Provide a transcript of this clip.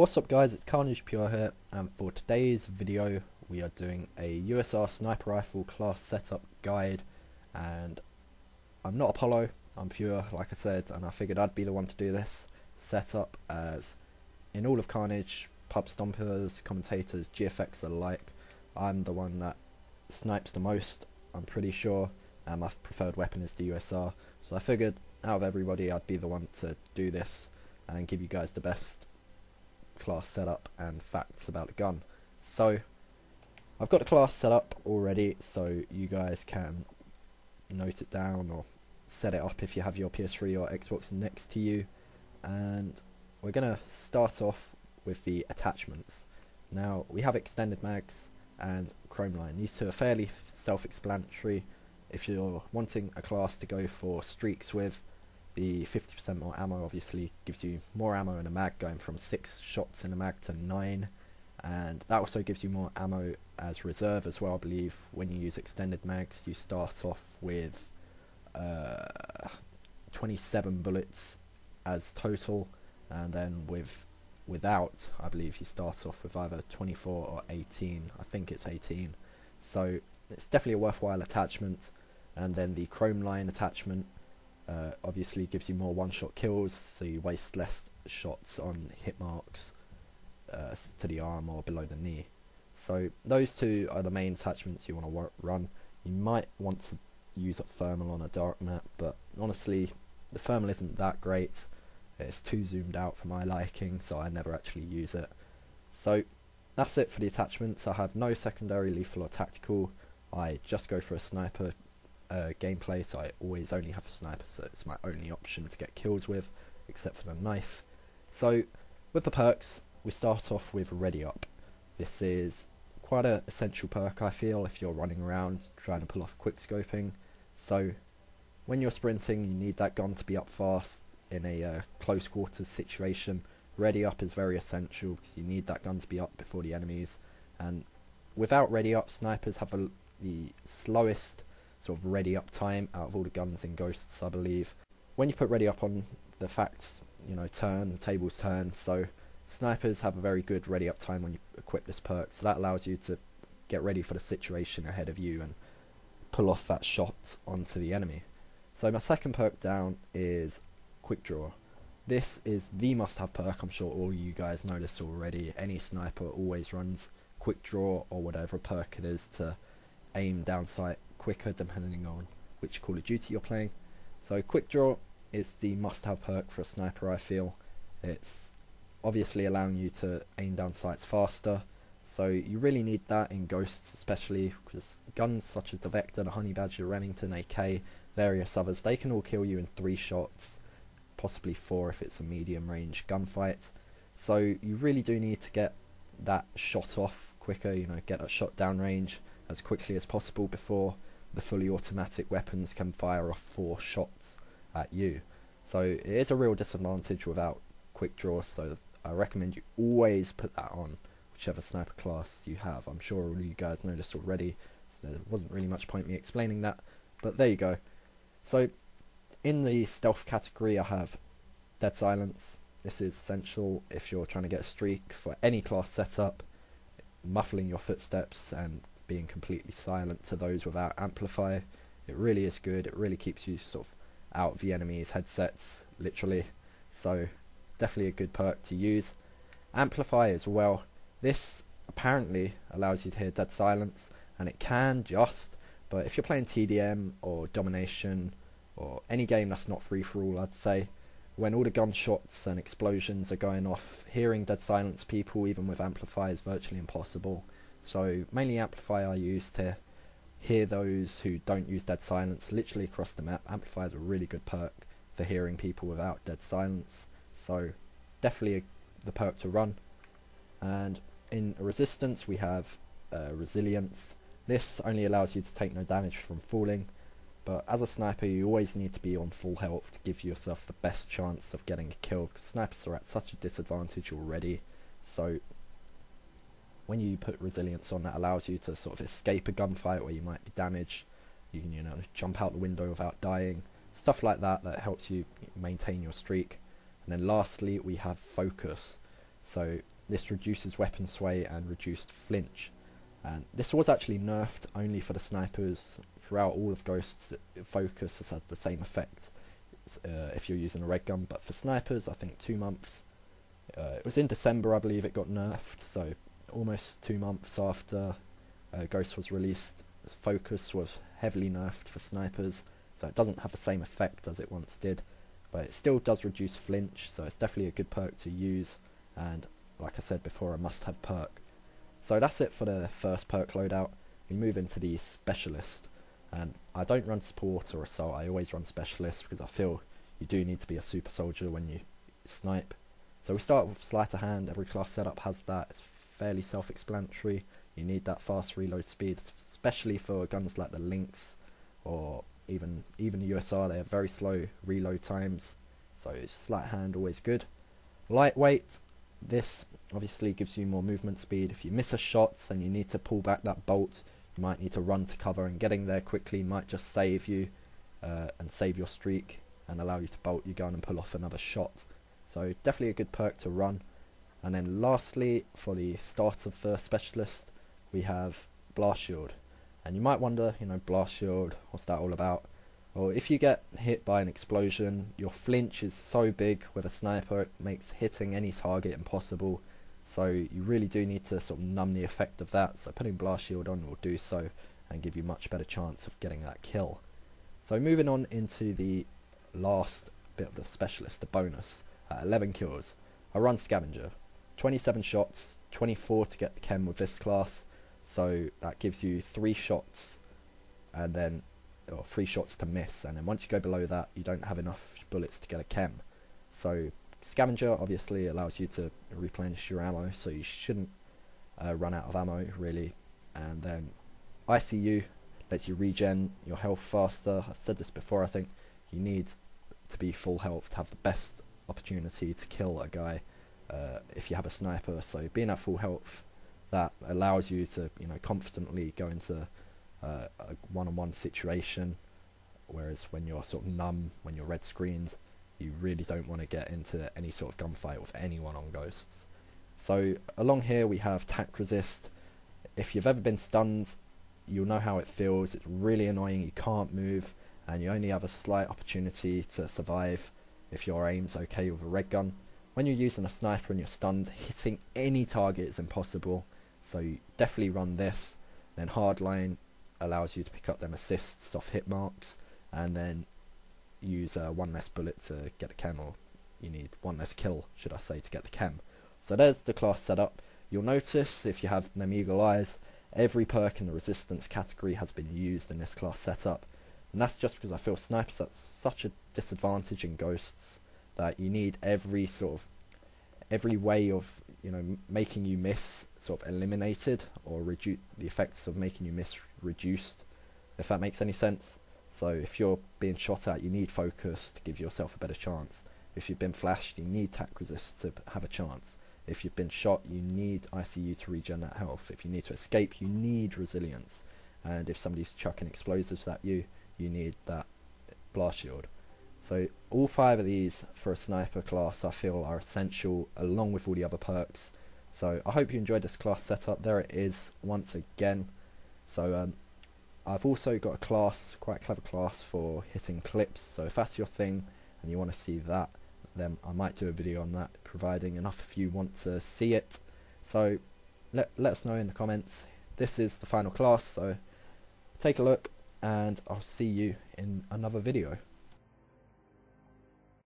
What's up guys, it's Carnage Pure here, and for today's video we are doing a USR sniper rifle class setup guide. And I'm not Apollo, I'm Pure like I said, and I figured I'd be the one to do this setup, as in all of Carnage, pub stompers, commentators, GFX alike, I'm the one that snipes the most, I'm pretty sure, and my preferred weapon is the USR, so I figured out of everybody I'd be the one to do this and give you guys the best class setup and facts about the gun. So I've got the class set up already, so you guys can note it down or set it up if you have your PS3 or Xbox next to you. And we're gonna start off with the attachments. Now we have extended mags and chrome line. These two are fairly self-explanatory. If you're wanting a class to go for streaks with, the 50% more ammo obviously gives you more ammo in a mag, going from 6 shots in a mag to 9, and that also gives you more ammo as reserve as well. I believe when you use extended mags you start off with 27 bullets as total, and then without I believe you start off with either 24 or 18. I think it's 18, so it's definitely a worthwhile attachment. And then the chrome line attachment obviously gives you more one-shot kills, so you waste less shots on hit marks to the arm or below the knee. So those two are the main attachments you want to run. You might want to use a thermal on a dark map, but honestly the thermal isn't that great. It's too zoomed out for my liking, so I never actually use it. So that's it for the attachments. I have no secondary, lethal or tactical. I just go for a sniper gameplay, so I always only have a sniper, so it's my only option to get kills with, except for the knife. So with the perks, we start off with Ready Up. This is quite an essential perk, I feel, if you're running around trying to pull off quick scoping. So when you're sprinting, you need that gun to be up fast in a close quarters situation. Ready Up is very essential because you need that gun to be up before the enemies, and without Ready Up, snipers have the slowest sort of ready up time out of all the guns in Ghosts, I believe. When you put Ready Up on, the facts, the tables turn, so snipers have a very good ready up time when you equip this perk, so that allows you to get ready for the situation ahead of you and pull off that shot onto the enemy. So my second perk down is Quick Draw. This is the must-have perk. I'm sure all you guys know this already. Any sniper always runs Quick Draw or whatever perk it is to aim down sight quicker, depending on which Call of Duty you're playing. So Quick Draw is the must-have perk for a sniper, I feel. It's obviously allowing you to aim down sights faster, so you really need that in Ghosts, especially because guns such as the Vector, the Honey Badger, Remington, AK, various others, they can all kill you in 3 shots, possibly 4 if it's a medium range gunfight. So you really do need to get that shot off quicker, get a shot down range as quickly as possible before the fully automatic weapons can fire off 4 shots at you. So it is a real disadvantage without Quick Draw, so I recommend you always put that on, whichever sniper class you have. I'm sure all you guys know this already, so there wasn't really much point me explaining that, but there you go. So in the stealth category I have Dead Silence. This is essential if you're trying to get a streak for any class setup, muffling your footsteps and being completely silent to those without amplify. It really is good. It really keeps you sort of out of the enemy's headsets, literally. So definitely a good perk to use. Amplify as well. This apparently allows you to hear Dead Silence, and it can just, but if you're playing TDM or Domination or any game that's not free for all, I'd say, when all the gunshots and explosions are going off, hearing Dead Silence people even with Amplify is virtually impossible. So mainly Amplify I use to hear those who don't use Dead Silence literally across the map. Amplify is a really good perk for hearing people without Dead Silence, so definitely the perk to run. And in Resistance we have Resilience. This only allows you to take no damage from falling, but as a sniper you always need to be on full health to give yourself the best chance of getting a kill, because snipers are at such a disadvantage already. So when you put Resilience on, that allows you to sort of escape a gunfight where you might be damaged. You can jump out the window without dying, stuff like that, that helps you maintain your streak. And then lastly we have Focus. So this reduces weapon sway and reduced flinch. And this was actually nerfed only for the snipers. Throughout all of Ghost's, focus has had the same effect if you're using a red gun, but for snipers I think 2 months. It was in December I believe it got nerfed, so almost 2 months after Ghost was released, focus was heavily nerfed for snipers, so it doesn't have the same effect as it once did, but it still does reduce flinch, so it's definitely a good perk to use, and like I said before, a must-have perk. So that's it for the first perk loadout. We move into the specialist, and I don't run support or assault, I always run specialist because I feel you do need to be a super soldier when you snipe. So we start with sleight of hand. Every class setup has that. It's fairly self-explanatory. You need that fast reload speed, especially for guns like the Lynx or even the USR. They have very slow reload times, so sleight of hand always good. Lightweight, this obviously gives you more movement speed. If you miss a shot and you need to pull back that bolt, you might need to run to cover, and getting there quickly might just save you and save your streak and allow you to bolt your gun and pull off another shot. So definitely a good perk to run. And then lastly, for the start of the specialist, we have blast shield. And you might wonder, blast shield, what's that all about? Well, if you get hit by an explosion, your flinch is so big with a sniper, it makes hitting any target impossible. So you really do need to sort of numb the effect of that. So putting blast shield on will do so and give you much better chance of getting that kill. So moving on into the last bit of the specialist, the bonus. 11 kills. I run scavenger. 27 shots, 24 to get the KEM with this class. So that gives you 3 shots and then 3 shots to miss, and then once you go below that you don't have enough bullets to get a KEM. So scavenger obviously allows you to replenish your ammo, so you shouldn't run out of ammo really. And then ICU lets you regen your health faster. I said this before, I think you need to be full health to have the best opportunity to kill a guy if you have a sniper. So being at full health, that allows you to confidently go into a one-on-one situation, whereas when you're sort of numb, when you're red screened, you really don't want to get into any sort of gunfight with anyone on Ghosts. So along here we have tac resist. If you've ever been stunned, you'll know how it feels. It's really annoying, you can't move and you only have a slight opportunity to survive if your aim's okay with a red gun. When you're using a sniper and you're stunned, hitting any target is impossible, so you definitely run this. Then hardline allows you to pick up them assists off hit marks, and then use 1 less bullet to get a KEM, or you need 1 less kill, should I say, to get the KEM. So there's the class setup. You'll notice, if you have them eagle eyes, every perk in the resistance category has been used in this class setup, and that's just because I feel snipers are such a disadvantage in Ghosts that you need every way of making you miss sort of eliminated, or the effects of making you miss reduced, if that makes any sense. So if you're being shot at, you need focus to give yourself a better chance. If you've been flashed, you need tac resist to have a chance. If you've been shot, you need ICU to regen that health. If you need to escape, you need resilience. And if somebody's chucking explosives at you, you need that blast shield. So all 5 of these for a sniper class I feel are essential, along with all the other perks. So I hope you enjoyed this class setup. There it is once again. So I've also got a class, quite a clever class for hitting clips. So if that's your thing and you want to see that, then I might do a video on that, providing enough of you want to see it. So let us know in the comments. This is the final class, so take a look and I'll see you in another video.